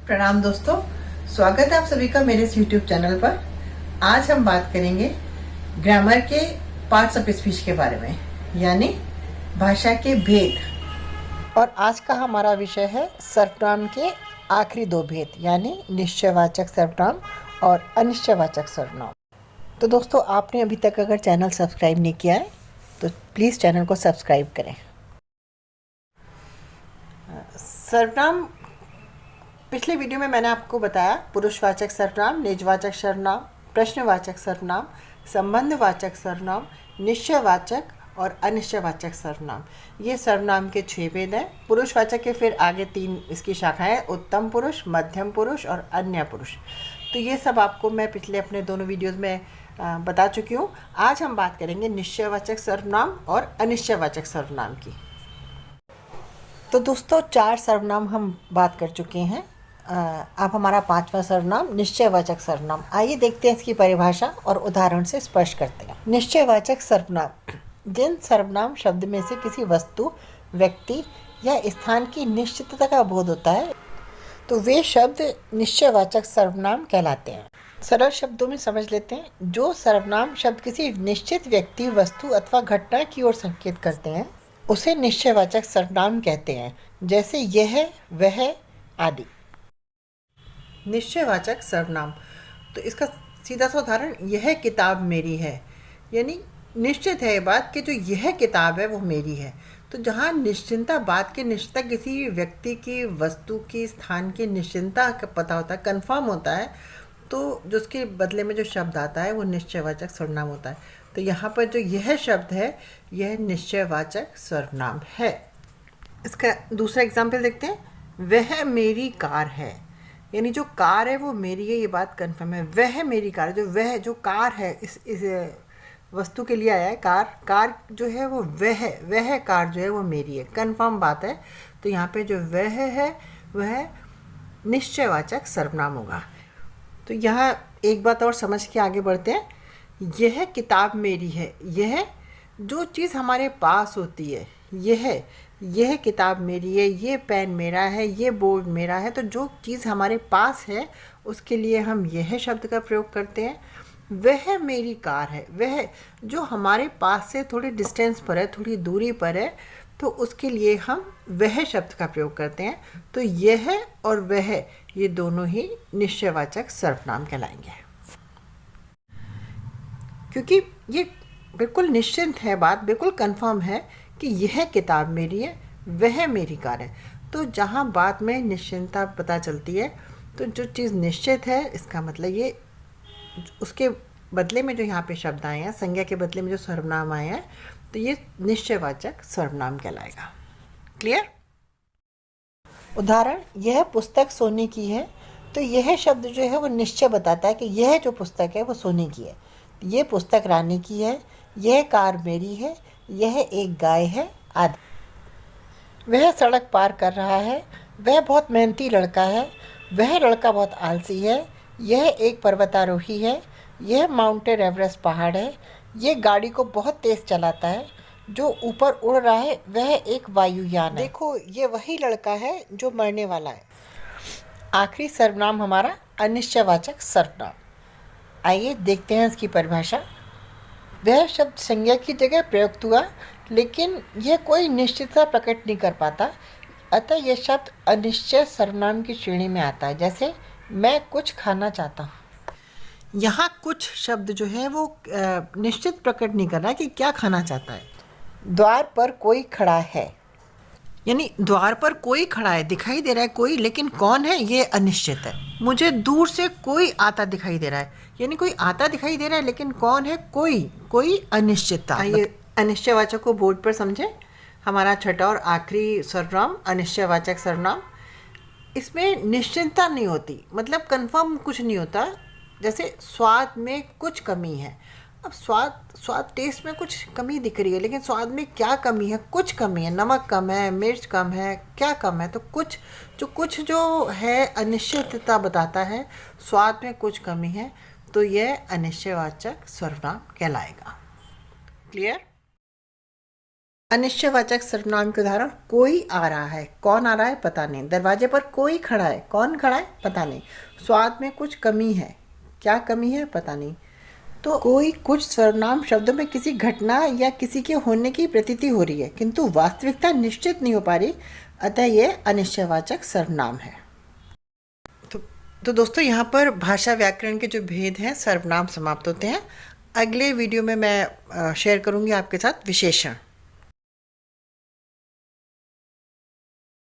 प्रणाम दोस्तों, स्वागत है आप सभी का मेरे इस YouTube चैनल पर। आज हम बात करेंगे ग्रामर के पार्ट्स ऑफ स्पीच के बारे में, यानी भाषा के भेद। और आज का हमारा विषय है सर्वनाम के आखिरी दो भेद, यानी निश्चयवाचक सर्वनाम और अनिश्चयवाचक सर्वनाम। तो दोस्तों, आपने अभी तक अगर चैनल सब्सक्राइब नहीं किया है तो प्लीज़ चैनल को सब्सक्राइब करें। सर्वनाम, पिछले वीडियो में मैंने आपको बताया पुरुषवाचक सर्वनाम, निजवाचक सर्वनाम, प्रश्नवाचक सर्वनाम, संबंधवाचक सर्वनाम, निश्चयवाचक और अनिश्चयवाचक सर्वनाम। ये सर्वनाम के 6 भेद हैं। पुरुषवाचक के फिर आगे 3 इसकी शाखाएं, उत्तम पुरुष, मध्यम पुरुष और अन्य पुरुष। तो ये सब आपको मैं पिछले अपने दोनों वीडियोज़ में बता चुकी हूँ। आज हम बात करेंगे निश्चयवाचक सर्वनाम और अनिश्चयवाचक सर्वनाम की। तो दोस्तों, 4 सर्वनाम हम बात कर चुके हैं। अब हमारा 5वां सर्वनाम निश्चयवाचक सर्वनाम। आइए देखते हैं इसकी परिभाषा और उदाहरण से स्पष्ट करते हैं। निश्चयवाचक सर्वनाम, जिन सर्वनाम शब्द में से किसी वस्तु, व्यक्ति या स्थान की निश्चितता का बोध होता है तो वे शब्द निश्चयवाचक सर्वनाम कहलाते हैं। सरल शब्दों में समझ लेते हैं। जो सर्वनाम शब्द किसी निश्चित व्यक्ति, वस्तु अथवा घटना की ओर संकेत करते हैं उसे निश्चयवाचक सर्वनाम कहते हैं, जैसे यह, वह आदि। निश्चयवाचक सर्वनाम, तो इसका सीधा सा उदाहरण यह किताब मेरी है, यानी निश्चित है ये बात कि जो यह किताब है वो मेरी है। तो जहाँ निश्चिंता, बात की निश्चितता किसी व्यक्ति की, वस्तु की, स्थान की निश्चिंता का पता होता है, कंफर्म होता है, तो जो उसके बदले में जो शब्द आता है वो निश्चयवाचक सर्वनाम होता है। तो यहाँ पर जो यह शब्द है यह निश्चयवाचक सर्वनाम है। इसका दूसरा एग्जाम्पल देखते हैं। वह मेरी कार है, यानी जो कार है वो मेरी है, ये बात कंफर्म है। वह मेरी कार है, जो कार है इस वस्तु के लिए आया है, कार जो है वो वह कार जो है वो मेरी है, कंफर्म बात है। तो यहाँ पे जो वह है वह निश्चयवाचक सर्वनाम होगा। तो यहाँ एक बात और समझ के आगे बढ़ते हैं। यह किताब मेरी है, यह जो चीज़ हमारे पास होती है, यह किताब मेरी है, ये पेन मेरा है, ये बोर्ड मेरा है। तो जो चीज़ हमारे पास है उसके लिए हम यह शब्द का प्रयोग करते हैं। वह मेरी कार है, वह जो हमारे पास से थोड़ी डिस्टेंस पर है, थोड़ी दूरी पर है, तो उसके लिए हम वह शब्द का प्रयोग करते हैं। तो यह और वह ये दोनों ही निश्चयवाचक सर्वनाम कहलाएंगे, क्योंकि ये बिल्कुल निश्चित है, बात बिल्कुल कंफर्म है कि यह किताब मेरी है, वह मेरी कार है। तो जहाँ बात में निश्चितता पता चलती है, तो जो चीज़ निश्चित है इसका मतलब ये, उसके बदले में जो यहाँ पे शब्द आए हैं, संज्ञा के बदले में जो सर्वनाम आए हैं, तो ये निश्चयवाचक सर्वनाम कहलाएगा। क्लियर? उदाहरण, यह पुस्तक सोने की है। तो यह शब्द जो है वो निश्चय बताता है कि यह जो पुस्तक है वो सोने की है। ये पुस्तक रानी की है, यह कार मेरी है, यह एक गाय है आदि। वह सड़क पार कर रहा है, वह बहुत मेहनती लड़का है, वह लड़का बहुत आलसी है, यह एक पर्वतारोही है, यह माउंटेन एवरेस्ट पहाड़ है, यह गाड़ी को बहुत तेज़ चलाता है, जो ऊपर उड़ रहा है वह एक वायुयान है। देखो, ये वही लड़का है जो मरने वाला है। आखिरी सर्वनाम हमारा अनिश्चयवाचक सर्वनाम। आइए देखते हैं इसकी परिभाषा। वह शब्द संज्ञा की जगह प्रयुक्त हुआ, लेकिन यह कोई निश्चितता प्रकट नहीं कर पाता, अतः यह शब्द अनिश्चय सर्वनाम की श्रेणी में आता है। जैसे मैं कुछ खाना चाहता हूँ। यहाँ कुछ शब्द जो है वो निश्चित प्रकट नहीं कर रहा है कि क्या खाना चाहता है। द्वार पर कोई खड़ा है, यानी द्वार पर कोई खड़ा है, दिखाई दे रहा है कोई, लेकिन कौन है ये अनिश्चित है। मुझे दूर से कोई आता दिखाई दे रहा है, यानी कोई आता दिखाई दे रहा है, लेकिन कौन है, कोई अनिश्चितता। ये अनिश्चयवाचक को बोर्ड पर समझें। हमारा छठा और आखिरी सर्वनाम अनिश्चयवाचक सर्वनाम। इसमें निश्चितता नहीं होती, मतलब कंफर्म कुछ नहीं होता। जैसे स्वाद में कुछ कमी है। अब स्वाद टेस्ट में कुछ कमी दिख रही है, लेकिन स्वाद में क्या कमी है, कुछ कमी है, नमक कम है, मिर्च कम है, क्या कम है। तो कुछ जो है अनिश्चितता बताता है, स्वाद में कुछ कमी है, तो यह अनिश्चयवाचक सर्वनाम कहलाएगा। क्लियर? अनिश्चयवाचक सर्वनाम के उदाहरण, कोई आ रहा है, कौन आ रहा है पता नहीं। दरवाजे पर कोई खड़ा है, कौन खड़ा है पता नहीं। स्वाद में कुछ कमी है, क्या कमी है पता नहीं। तो कोई कुछ सर्वनाम शब्दों में किसी घटना या किसी के होने की प्रतीति हो रही है, किंतु वास्तविकता निश्चित नहीं हो पा रही, अतः ये अनिश्चयवाचक सर्वनाम है। तो दोस्तों, यहाँ पर भाषा व्याकरण के जो भेद हैं, सर्वनाम समाप्त होते हैं। अगले वीडियो में मैं शेयर करूँगी आपके साथ विशेषण।